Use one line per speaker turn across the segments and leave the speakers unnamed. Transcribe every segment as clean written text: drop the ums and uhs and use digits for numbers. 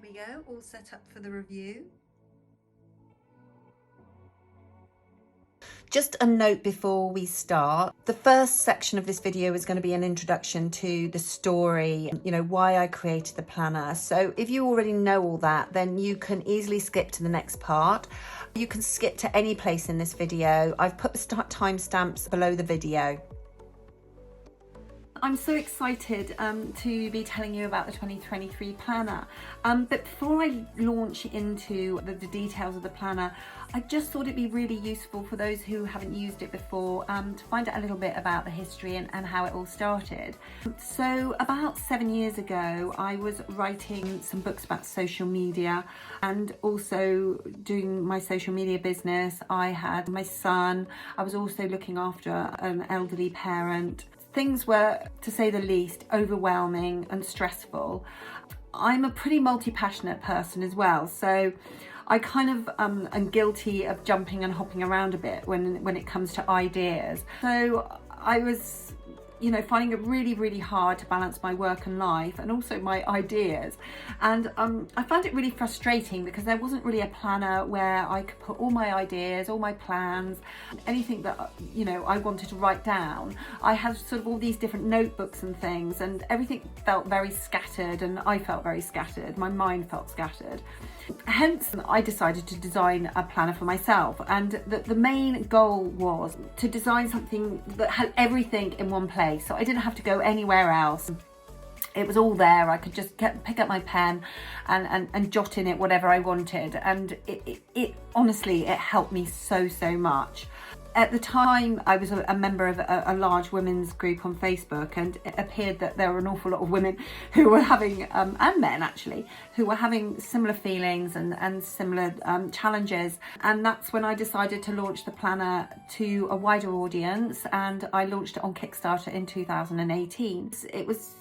we go, all set up for the review. Just a note before we start, the first section of this video is going to be an introduction to the story, why I created the planner. So if you already know all that, then you can easily skip to the next part. You can skip to any place in this video. I've put the timestamps below the video. I'm so excited to be telling you about the 2023 planner. But before I launch into the details of the planner, I just thought it'd be really useful for those who haven't used it before to find out a little bit about the history and how it all started. So about 7 years ago, I was writing some books about social media and also doing my social media business. I had my son. I was also looking after an elderly parent. Things were, to say the least, overwhelming and stressful. I'm a pretty multi-passionate person as well, so I kind of am guilty of jumping and hopping around a bit when it comes to ideas. So I was finding it really, really hard to balance my work and life and also my ideas. And I found it really frustrating because there wasn't really a planner where I could put all my ideas, all my plans, anything that, I wanted to write down. I had sort of all these different notebooks and things, and everything felt very scattered, and I felt very scattered. My mind felt scattered. Hence, I decided to design a planner for myself, and the main goal was to design something that had everything in one place, so I didn't have to go anywhere else. It was all there. I could just pick up my pen and jot in it whatever I wanted, and it honestly, it helped me so much. At the time, I was a member of a large women's group on Facebook, and it appeared that there were an awful lot of women who were having, and men actually, who were having similar feelings and similar challenges. And that's when I decided to launch the planner to a wider audience, and I launched it on Kickstarter in 2018. It was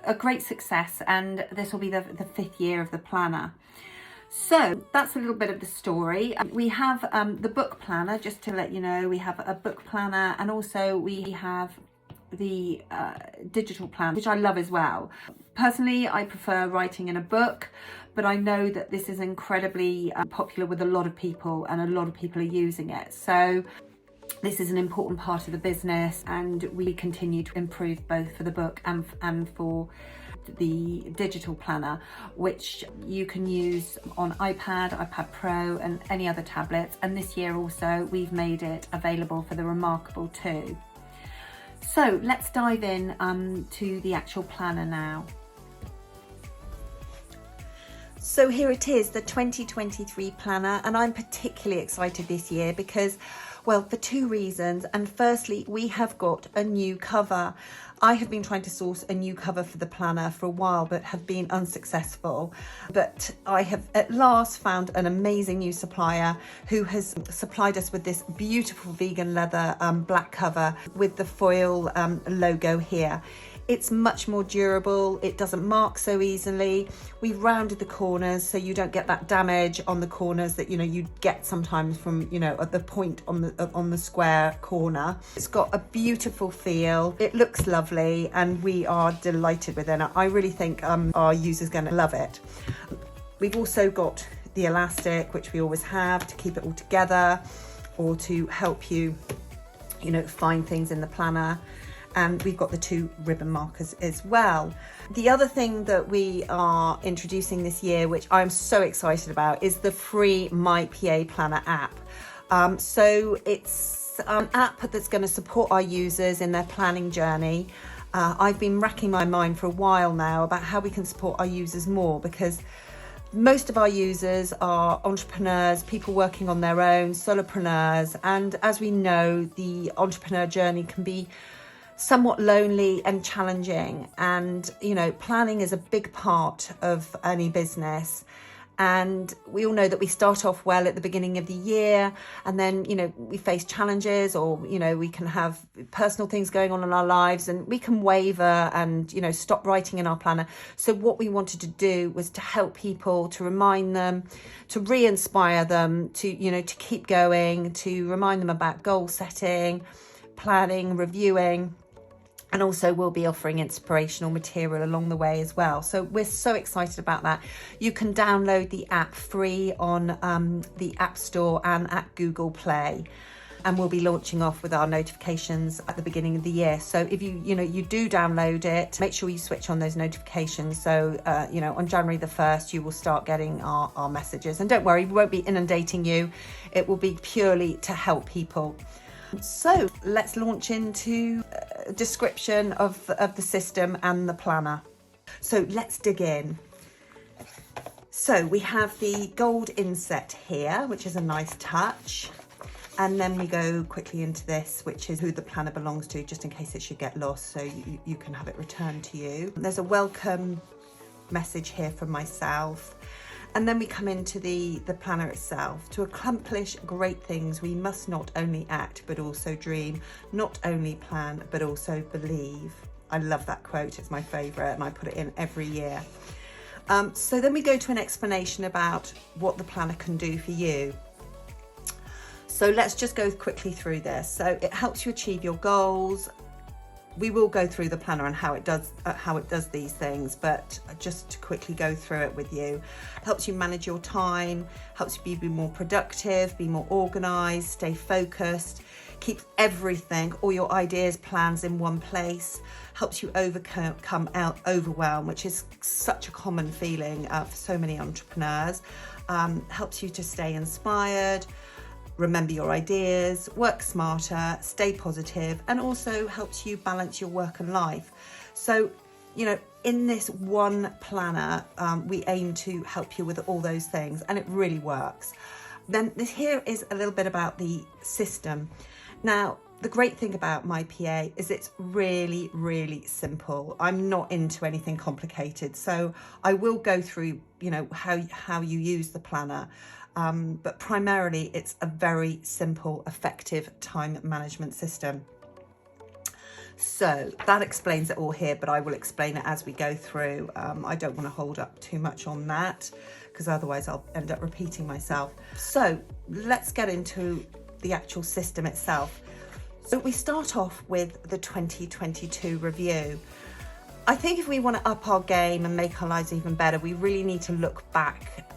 a great success, and this will be the 5th year of the planner. So that's a little bit of the story. We have the book planner, just to let you know. We have a book planner, and also we have the digital planner, which I love as well. Personally, I prefer writing in a book, but I know that this is incredibly popular with a lot of people, and a lot of people are using it. So this is an important part of the business, and we continue to improve both for the book and for the digital planner, which you can use on iPad, iPad Pro, and any other tablets. And this year also we've made it available for the Remarkable too. So let's dive in to the actual planner now. So here it is, the 2023 planner, and I'm particularly excited this year because, well, for 2 reasons. And firstly, we have got a new cover. I have been trying to source a new cover for the planner for a while, but have been unsuccessful. But I have at last found an amazing new supplier who has supplied us with this beautiful vegan leather black cover with the foil logo here. It's much more durable. It doesn't mark so easily. We've rounded the corners so you don't get that damage on the corners that you get sometimes from at the point on the square corner. It's got a beautiful feel. It looks lovely, and we are delighted with it. I really think our users are going to love it. We've also got the elastic, which we always have to keep it all together or to help you find things in the planner. And we've got the 2 ribbon markers as well. The other thing that we are introducing this year, which I'm so excited about, is the free My PA Planner app. So it's an app that's going to support our users in their planning journey. I've been racking my mind for a while now about how we can support our users more, because most of our users are entrepreneurs, people working on their own, solopreneurs. And as we know, the entrepreneur journey can be somewhat lonely and challenging, and planning is a big part of any business. And we all know that we start off well at the beginning of the year, and then we face challenges, or we can have personal things going on in our lives, and we can waver and stop writing in our planner. So what we wanted to do was to help people, to remind them, to re-inspire them, to keep going, to remind them about goal setting, planning, reviewing. And also we'll be offering inspirational material along the way as well. So we're so excited about that. You can download the app free on the App Store and at Google Play. And we'll be launching off with our notifications at the beginning of the year. So if you do download it, make sure you switch on those notifications. So, on January the 1st, you will start getting our messages. And don't worry, we won't be inundating you. It will be purely to help people. So let's launch into a description of the system and the planner. So let's dig in. So we have the gold inset here, which is a nice touch. And then we go quickly into this, which is who the planner belongs to, just in case it should get lost, so you can have it returned to you. There's a welcome message here from myself. And then we come into the planner itself. To accomplish great things, we must not only act, but also dream, not only plan, but also believe. I love that quote, it's my favourite, and I put it in every year. So then we go to an explanation about what the planner can do for you. So let's just go quickly through this. So it helps you achieve your goals. We will go through the planner and how it does these things, but just to quickly go through it with you. Helps you manage your time, helps you be more productive, be more organised, stay focused, keeps everything, all your ideas, plans in one place, helps you overcome overwhelm, which is such a common feeling for so many entrepreneurs, helps you to stay inspired, remember your ideas, work smarter, stay positive, and also helps you balance your work and life. So, in this one planner, we aim to help you with all those things, and it really works. Then here is a little bit about the system. Now, the great thing about my PA is it's really, really simple. I'm not into anything complicated, so I will go through, how you use the planner. But primarily it's a very simple, effective time management system. So that explains it all here, but I will explain it as we go through. I don't want to hold up too much on that because otherwise I'll end up repeating myself. So let's get into the actual system itself. So we start off with the 2022 review. I think if we want to up our game and make our lives even better, we really need to look back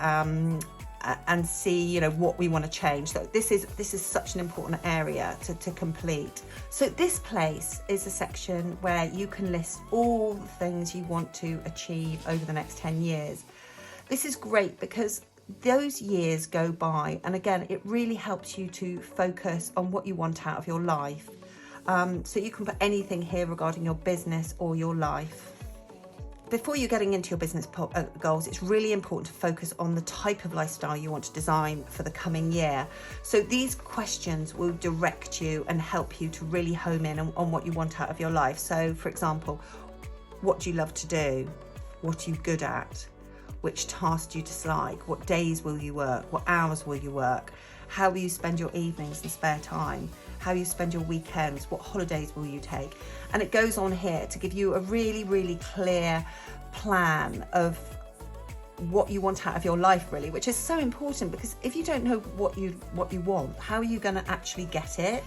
and see what we want to change. So this is such an important area to complete. So this place is a section where you can list all the things you want to achieve over the next 10 years. This is great because those years go by, and again it really helps you to focus on what you want out of your life. So you can put anything here regarding your business or your life. Before you're getting into your business goals, it's really important to focus on the type of lifestyle you want to design for the coming year. So these questions will direct you and help you to really home in on what you want out of your life. So for example, what do you love to do? What are you good at? Which tasks do you dislike? What days will you work? What hours will you work? How will you spend your evenings and spare time? How you spend your weekends? What holidays will you take? And it goes on here to give you a really, really clear plan of what you want out of your life, really, which is so important, because if you don't know what you want, how are you going to actually get it?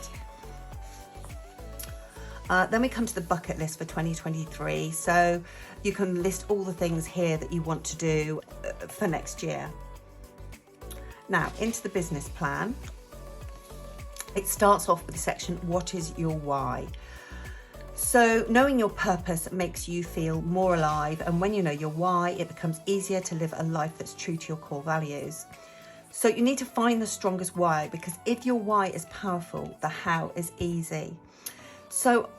Then we come to the bucket list for 2023. So you can list all the things here that you want to do for next year. Now, into the business plan. It starts off with the section, what is your why? So knowing your purpose makes you feel more alive, and when you know your why, it becomes easier to live a life that's true to your core values. So you need to find the strongest why, because if your why is powerful, the how is easy. So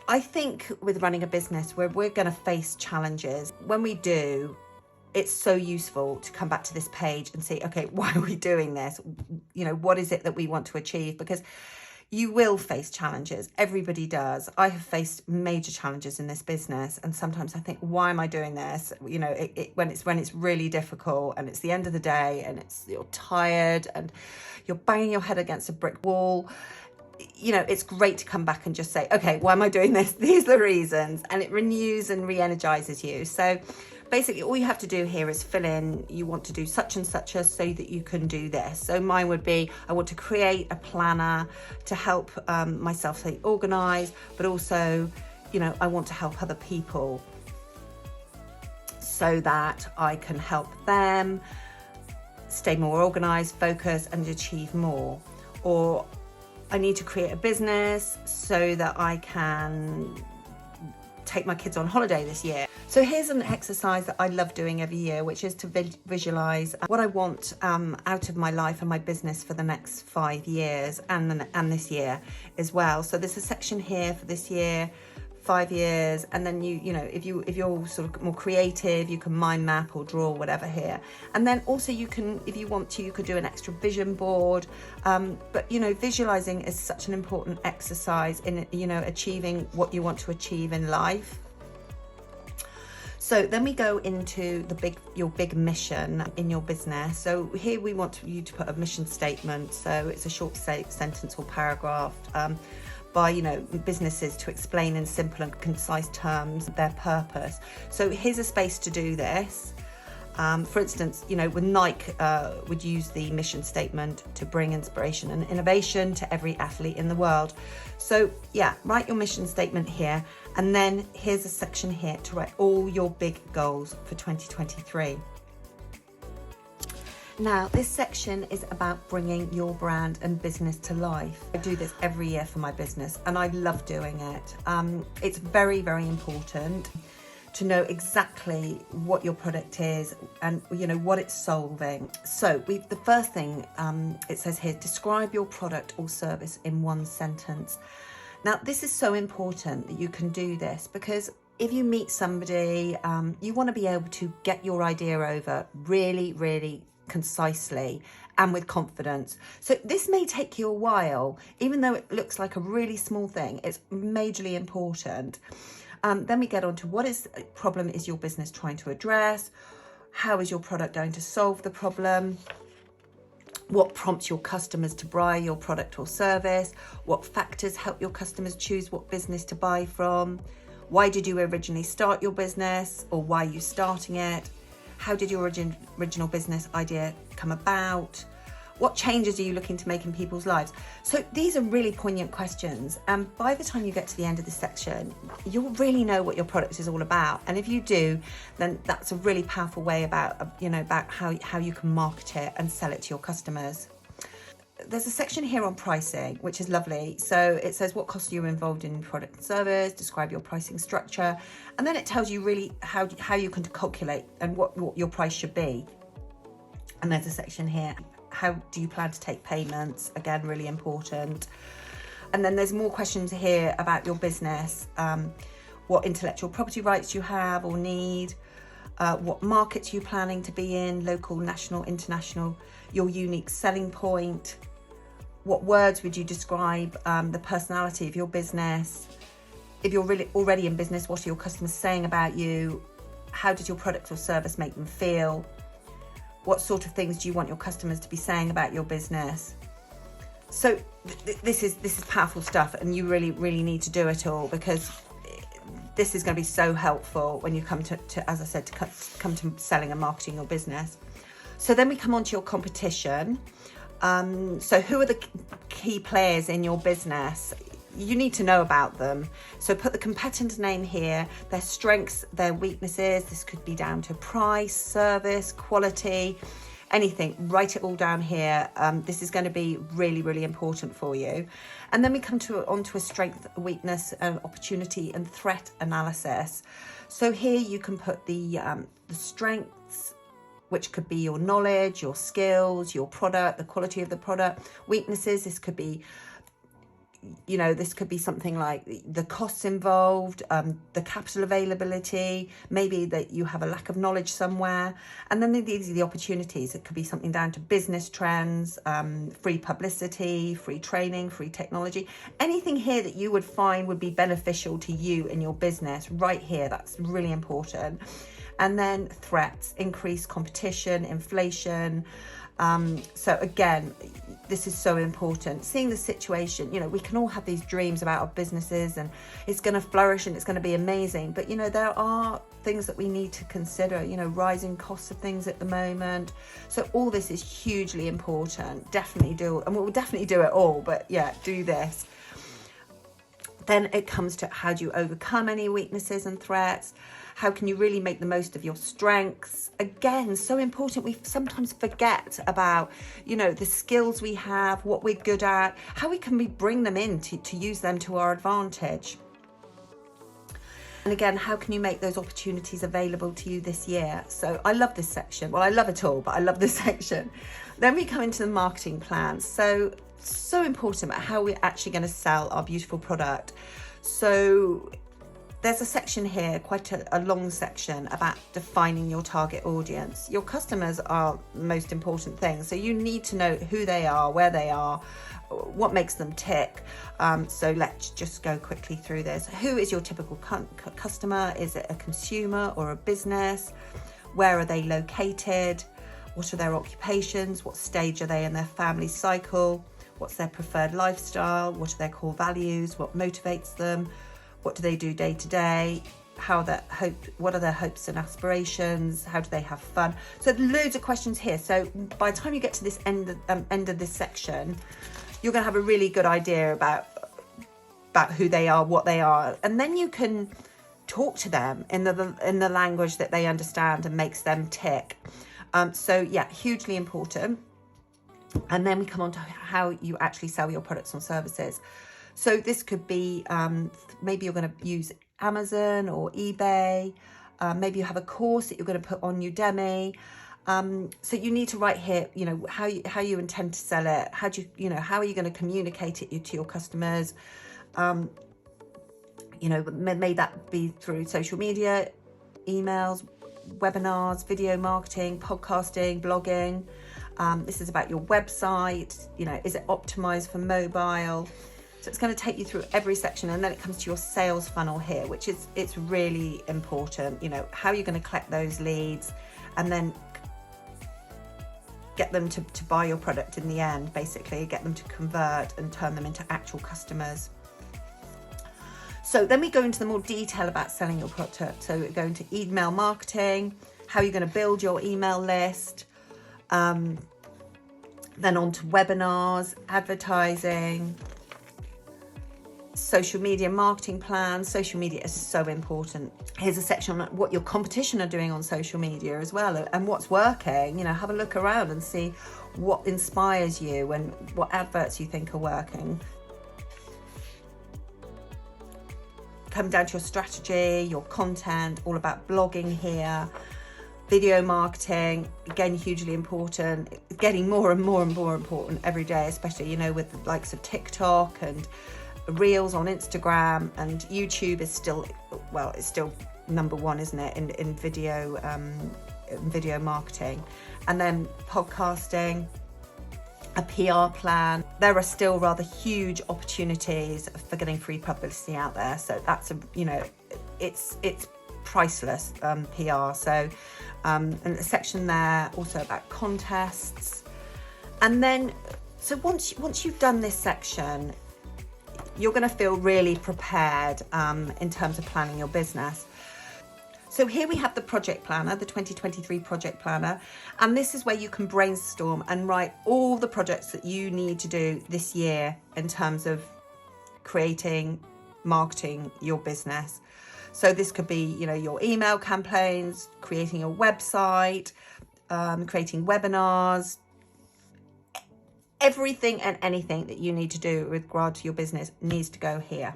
I think with running a business, we're going to face challenges. When we do, it's so useful to come back to this page and see, okay, why are we doing this? What is it that we want to achieve? Because you will face challenges. Everybody does. I have faced major challenges in this business, and sometimes I think, why am I doing this? When it's really difficult and it's the end of the day and you're tired and you're banging your head against a brick wall. It's great to come back and just say, okay, why am I doing this? These are the reasons, and it renews and re-energizes you. So basically all you have to do here is fill in, you want to do such and such so that you can do this. So mine would be, I want to create a planner to help myself stay organized, but also
you know, I want to help other people so that I can help them stay more organized, focused, and achieve more. Or I need to create a business so that I can take my kids on holiday this year. So here's an exercise that I love doing every year, which is to visualize what I want out of my life and my business for the next 5 years and this year as well. So there's a section here for this year, 5 years, and then you know, if you're sort of more creative, you can mind map or draw whatever here. And then also you can, if you want to, you could do an extra vision board. But you know, visualizing is such an important exercise in, you know, achieving what you want to achieve in life. So then we go into your big mission in your business. So here we want you to put a mission statement. So it's a short sentence or paragraph by, you know, businesses to explain in simple and concise terms their purpose. So here's a space to do this. For instance, you know, with Nike would use the mission statement to bring inspiration and innovation to every athlete in the world. So yeah, write your mission statement here, and then here's a section here to write all your big goals for 2023. Now, this section is about bringing your brand and business to life. I do this every year for my business, and I love doing it. It's very, very important to know exactly what your product is and, you know, what it's solving. So the first thing it says here, describe your product or service in 1 sentence. Now, this is so important that you can do this, because if you meet somebody, you want to be able to get your idea over really, really concisely and with confidence. So this may take you a while, even though it looks like a really small thing. It's majorly important. Then we get on to what problem is your business trying to address? How is your product going to solve the problem? What prompts your customers to buy your product or service? What factors help your customers choose what business to buy from? Why did you originally start your business, or why are you starting it? How did your original business idea come about? What changes are you looking to make in people's lives? So these are really poignant questions. And by the time you get to the end of this section, you'll really know what your product is all about. And if you do, then that's a really powerful way about, you know, about how you can market it and sell it to your customers. There's a section here on pricing, which is lovely. So it says what costs you involved in product and service, describe your pricing structure, and then it tells you really how you can calculate and what your price should be. And there's a section here, how do you plan to take payments? Again, really important. And then there's more questions here about your business, what intellectual property rights you have or need, what markets you're planning to be in, local, national, international, your unique selling point, what words would you describe the personality of your business? If you're really already in business, what are your customers saying about you? How does your product or service make them feel? What sort of things do you want your customers to be saying about your business? So this is powerful stuff, and you really, really need to do it all, because this is going to be so helpful when you come to as I said, to come to selling and marketing your business. So then we come on to your competition. So who are the key players in your business? You need to know about them. So put the competitor name here, their strengths, their weaknesses. This could be down to price, service, quality, anything. Write it all down here. This is going to be really, really important for you. And then we come onto a strength, weakness, opportunity and threat analysis. So here you can put the strengths, which could be your knowledge, your skills, your product, the quality of the product. Weaknesses, this could be, you know, this could be something like the costs involved, the capital availability, maybe that you have a lack of knowledge somewhere. And then these are the opportunities. It could be something down to business trends, free publicity, free training, free technology, anything here that you would find would be beneficial to you in your business right here. That's really important. And then threats, increased competition, inflation. So again, this is so important. Seeing the situation, you know, we can all have these dreams about our businesses and it's going to flourish and it's going to be amazing. But, you know, there are things that we need to consider, you know, rising costs of things at the moment. So all this is hugely important. Definitely do, and we'll definitely do it all. But yeah, do this. Then it comes to how do you overcome any weaknesses and threats? How can you really make the most of your strengths? Again, so important. We sometimes forget about, the skills we have, what we're good at, how we can bring them in to use them to our advantage. And again, how can you make those opportunities available to you this year? So I love this section. Well, I love it all, but I love this section. Then we come into the marketing plan. So important about how we're actually going to sell our beautiful product. So there's a section here, quite a long section, about defining your target audience. Your customers are the most important thing. So you need to know who they are, where they are, what makes them tick. So let's just go quickly through this. Who is your typical customer? Is it a consumer or a business? Where are they located? What are their occupations? What stage are they in their family cycle? What's their preferred lifestyle? What are their core values? What motivates them? What do they do day to day? What are their hopes and aspirations? How do they have fun? So loads of questions here. So by the time you get to this end of this section, you're going to have a really good idea about who they are, what they are, and then you can talk to them in the language that they understand and makes them tick. So yeah, hugely important. And then we come on to how you actually sell your products and services. So this could be, maybe you're going to use Amazon or eBay. Maybe you have a course that you're going to put on Udemy. So you need to write here, how you intend to sell it. How are you going to communicate it to your customers? May that be through social media, emails, webinars, video marketing, podcasting, blogging. This is about your website. Is it optimized for mobile? So it's going to take you through every section, and then it comes to your sales funnel here, which it's really important. How are you going to collect those leads and then get them to buy your product in the end, basically get them to convert and turn them into actual customers. So then we go into the more detail about selling your product. So we go into email marketing, how you're going to build your email list, then on to webinars, advertising, social media marketing plans. Social media is so important. Here's a section on what your competition are doing on social media as well, and what's working. Have a look around and see what inspires you and what adverts you think are working. Come down to your strategy, your content, all about blogging here. Video marketing, again, hugely important, getting more and more and more important every day, especially, with the likes of TikTok and Reels on Instagram, and YouTube is still, it's still number one, isn't it, in video marketing. And then podcasting, a PR plan. There are still rather huge opportunities for getting free publicity out there. So that's it's priceless, PR. So and a section there also about contests. And then, so once you've done this section, you're going to feel really prepared in terms of planning your business. So here we have the project planner, the 2023 project planner, and this is where you can brainstorm and write all the projects that you need to do this year in terms of creating, marketing your business. So this could be, your email campaigns, creating a website, creating webinars. Everything and anything that you need to do with regard to your business needs to go here.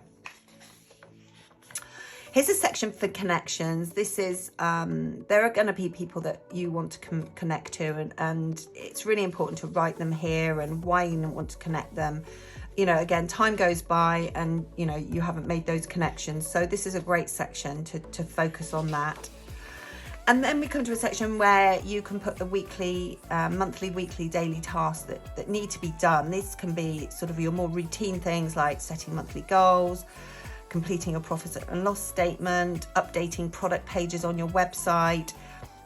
Here's a section for connections. This is, there are going to be people that you want to connect to, and it's really important to write them here and why you want to connect them. Again, time goes by and, you haven't made those connections. So this is a great section to focus on that. And then we come to a section where you can put the weekly, monthly, weekly, daily tasks that need to be done. This can be sort of your more routine things like setting monthly goals, completing a profit and loss statement, updating product pages on your website.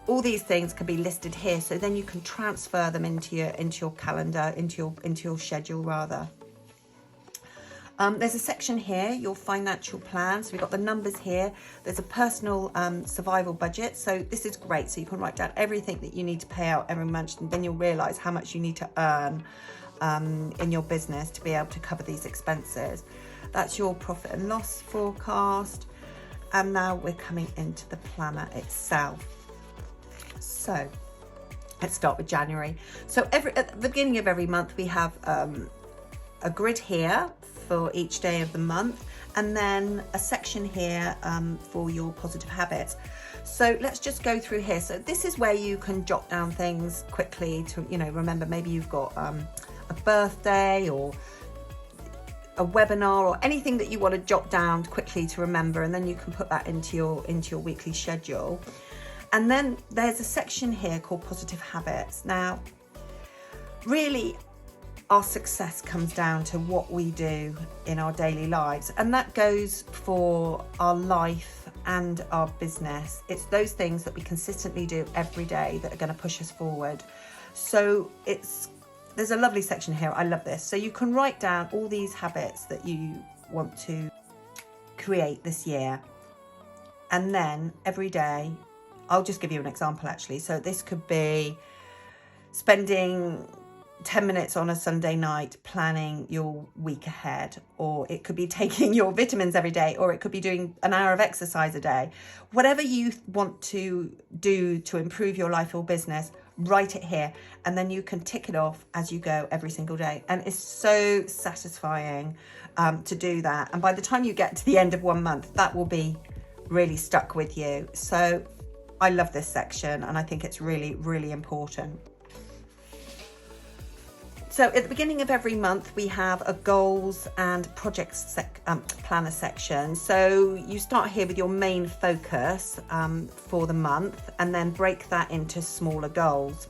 All these things can be listed here, so then you can transfer them into your calendar, into your schedule rather. There's a section here, your financial plan. So we've got the numbers here. There's a personal survival budget. So this is great. So you can write down everything that you need to pay out every month, and then you'll realize how much you need to earn in your business to be able to cover these expenses. That's your profit and loss forecast. And now we're coming into the planner itself. So let's start with January. So at the beginning of every month, we have a grid here for each day of the month, and then a section here for your positive habits. So let's just go through here. So this is where you can jot down things quickly to, remember. Maybe you've got a birthday or a webinar or anything that you want to jot down quickly to remember, and then you can put that into your weekly schedule. And then there's a section here called positive habits. Now, really, our success comes down to what we do in our daily lives, and that goes for our life and our business. It's those things that we consistently do every day that are going to push us forward. So there's a lovely section here. I love this. So you can write down all these habits that you want to create this year, and then every day, I'll just give you an example actually. So this could be spending 10 minutes on a Sunday night planning your week ahead, or it could be taking your vitamins every day, or it could be doing an hour of exercise a day. Whatever you want to do to improve your life or business, write it here, and then you can tick it off as you go every single day. And it's so satisfying to do that. And by the time you get to the end of 1 month, that will be really stuck with you. So I love this section, and I think it's really, really important. So at the beginning of every month, we have a goals and projects planner section. So you start here with your main focus for the month, and then break that into smaller goals.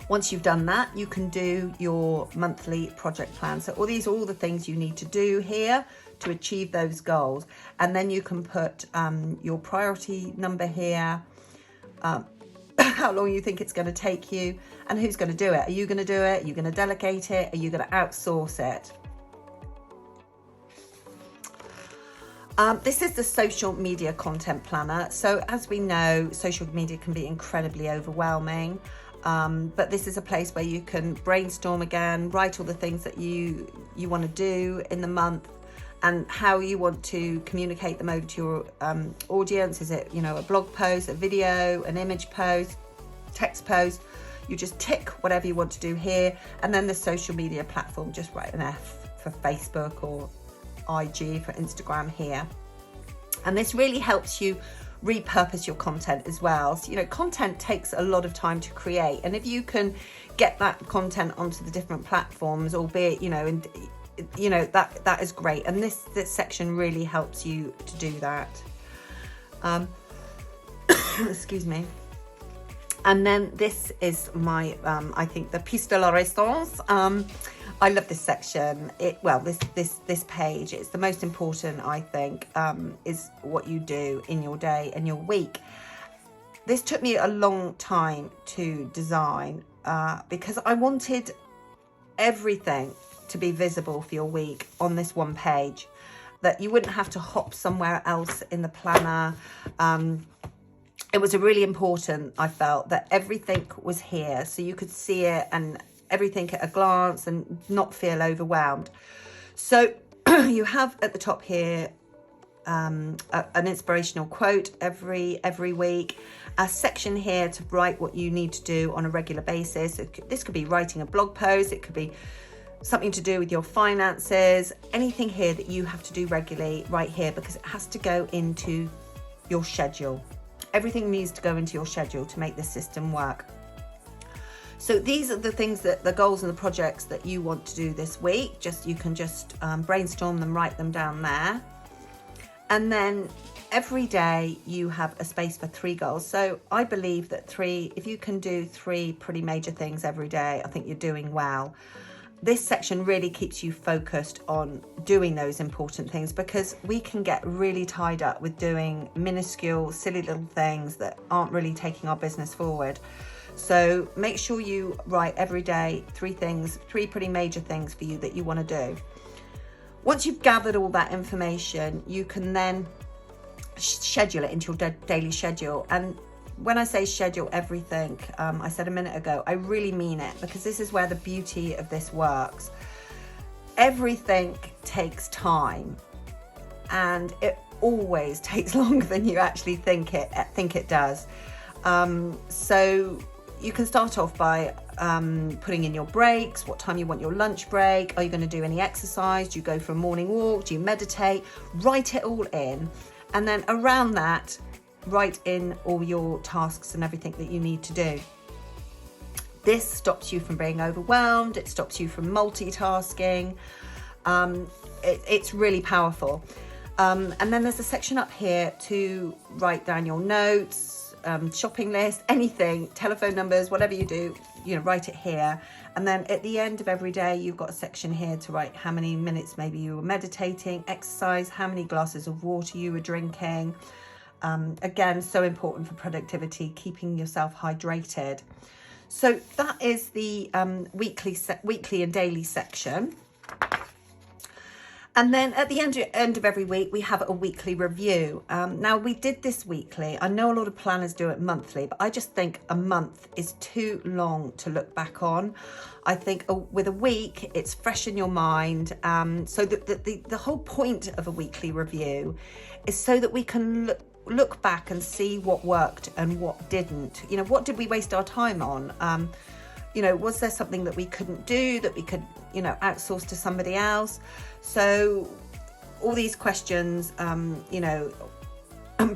Once you've done that, you can do your monthly project plan. So these are all the things you need to do here to achieve those goals. And then you can put your priority number here, how long you think it's going to take you, and who's going to do it. Are you going to do it? Are you going to delegate it? Are you going to outsource it? This is the social media content planner. So as we know, social media can be incredibly overwhelming. But this is a place where you can brainstorm again, write all the things that you want to do in the month, and how you want to communicate them over to your audience. Is it, a blog post, a video, an image post, text post? You just tick whatever you want to do here, and then the social media platform, just write an F for Facebook or IG for Instagram here. And this really helps you repurpose your content as well. So, content takes a lot of time to create, and if you can get that content onto the different platforms, albeit, that is great. And this section really helps you to do that. Excuse me. And then this is my, I think, the piece de la resistance. I love this section. This page, it's the most important, I think, is what you do in your day and your week. This took me a long time to design because I wanted everything to be visible for your week on this one page, that you wouldn't have to hop somewhere else in the planner. It was really important, I felt, that everything was here so you could see it and everything at a glance and not feel overwhelmed. So you have at the top here an inspirational quote every week, a section here to write what you need to do on a regular basis. This could be writing a blog post, it could be something to do with your finances, anything here that you have to do regularly, right here, because it has to go into your schedule. Everything needs to go into your schedule to make this system work. So these are the things, that the goals and the projects that you want to do this week. You can brainstorm them, write them down there. And then every day you have a space for 3 goals. So I believe that if you can do 3 pretty major things every day, I think you're doing well. This section really keeps you focused on doing those important things, because we can get really tied up with doing minuscule, silly little things that aren't really taking our business forward. So make sure you write every day 3 things, 3 pretty major things for you that you want to do. Once you've gathered all that information, you can then schedule it into your daily schedule. And when I say schedule everything, I said a minute ago, I really mean it, because this is where the beauty of this works. everything takes time, and it always takes longer than you actually think it does. So you can start off by putting in your breaks, what time you want your lunch break, are you going to do any exercise, do you go for a morning walk, do you meditate? Write it all in, and then around that, write in all your tasks and everything that you need to do. This stops you from being overwhelmed, it stops you from multitasking. It's really powerful. And then there's a section up here to write down your notes, shopping list, anything, telephone numbers, whatever you do, write it here. And then at the end of every day, you've got a section here to write how many minutes maybe you were meditating, exercise, how many glasses of water you were drinking. Again, so important for productivity, keeping yourself hydrated. So that is the weekly and daily section. And then at the end of every week, we have a weekly review. Now, we did this weekly. I know a lot of planners do it monthly, but I just think a month is too long to look back on. I think with a week, it's fresh in your mind. So the whole point of a weekly review is so that we can look back and see what worked and what didn't. What did we waste our time on? Was there something that we couldn't do, that we could, outsource to somebody else? So all these questions,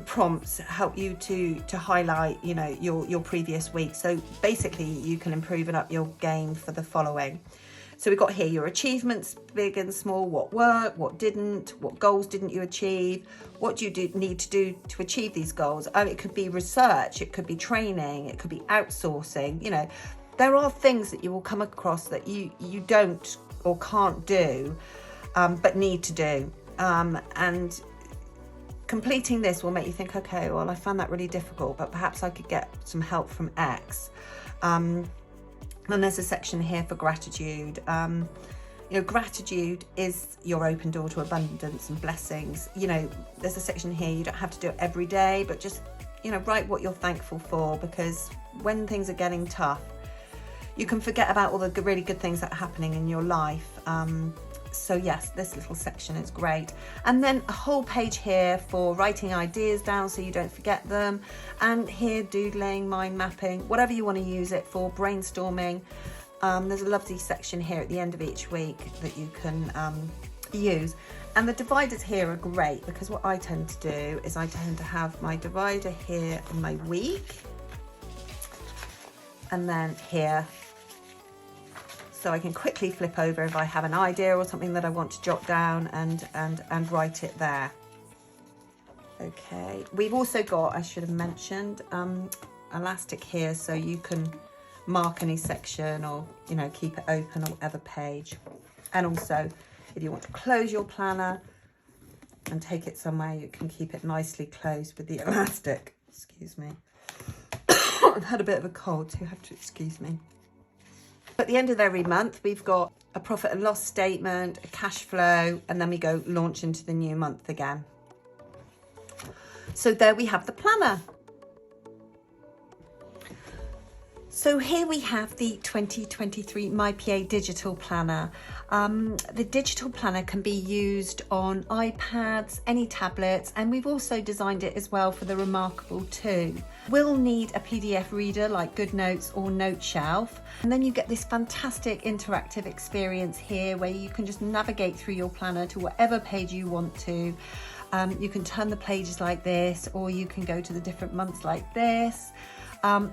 prompts help you to highlight, your previous week. So basically you can improve and up your game for the following. So we've got here your achievements, big and small, what worked, what didn't, what goals didn't you achieve, what do you need to do to achieve these goals. It could be research, it could be training, it could be outsourcing. There are things that you will come across that you don't or can't do, but need to do. And completing this will make you think, okay, well, I found that really difficult, but perhaps I could get some help from X. And there's a section here for gratitude. Gratitude is your open door to abundance and blessings. There's a section here, you don't have to do it every day, but just, write what you're thankful for, because when things are getting tough, you can forget about all the really good things that are happening in your life. So yes, this little section is great. And then a whole page here for writing ideas down so you don't forget them. And here, doodling, mind mapping, whatever you want to use it for, brainstorming. There's a lovely section here at the end of each week that you can use. And the dividers here are great, because what I tend to do is I tend to have my divider here in my week, and then here, so I can quickly flip over if I have an idea or something that I want to jot down and write it there. Okay, we've also got, I should have mentioned, elastic here, so you can mark any section or keep it open or whatever page. And also, if you want to close your planner and take it somewhere, you can keep it nicely closed with the elastic. Excuse me. I've had a bit of a cold, so you have to excuse me. At the end of every month, we've got a profit and loss statement, a cash flow, and then we go launch into the new month again. So there we have the planner. So here we have the 2023 MyPA digital planner. The digital planner can be used on iPads, any tablets, and we've also designed it as well for the Remarkable 2. We'll need a PDF reader like GoodNotes or NoteShelf, and then you get this fantastic interactive experience here where you can just navigate through your planner to whatever page you want to. You can turn the pages like this, or you can go to the different months like this.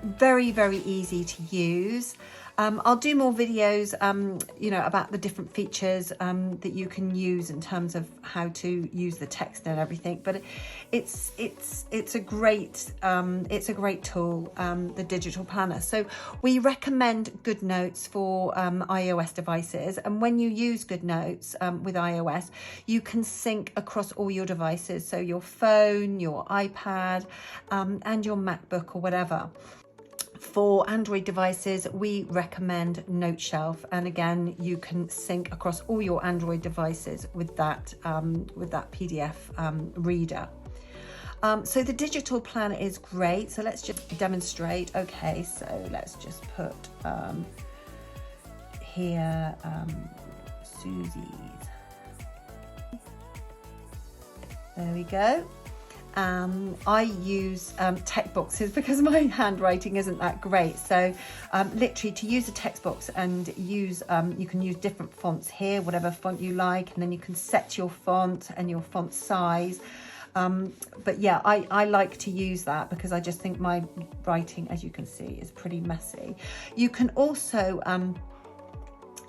Very, very easy to use. I'll do more videos, about the different features that you can use in terms of how to use the text and everything. But it's a great tool, the digital planner. So we recommend GoodNotes for iOS devices, and when you use GoodNotes with iOS, you can sync across all your devices, so your phone, your iPad, and your MacBook or whatever. For Android devices, we recommend NoteShelf, and again, you can sync across all your Android devices with that PDF reader. So the digital planner is great. So let's just demonstrate. Okay, so let's just put here Susie's. There we go. I use text boxes because my handwriting isn't that great. So literally to use a text box and use, you can use different fonts here, whatever font you like, and then you can set your font and your font size. But yeah, I like to use that because I just think my writing, as you can see, is pretty messy. You can also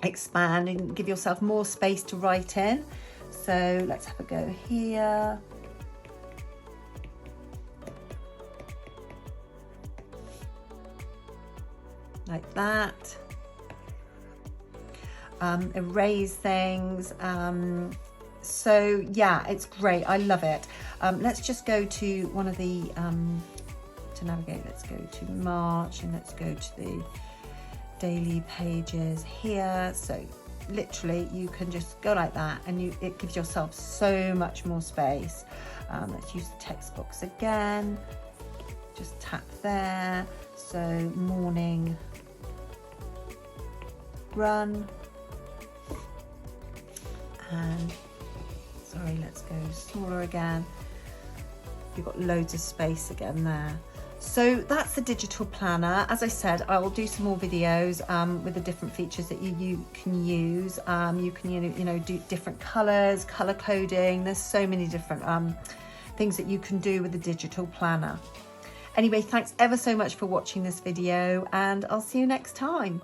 expand and give yourself more space to write in. So let's have a go here. Like that. Erase things. So yeah, it's great. I love it. Let's just go to one of the, to navigate, let's go to March and let's go to the daily pages here. So literally you can just go like that and it gives yourself so much more space. Let's use the text box again. Just tap there. So morning run, and sorry, let's go smaller again. You've got loads of space again there. So that's the digital planner. As I said, I will do some more videos with the different features that you can use. You can do different colors, color coding. There's so many different things that you can do with the digital planner. Anyway, thanks ever so much for watching this video, and I'll see you next time.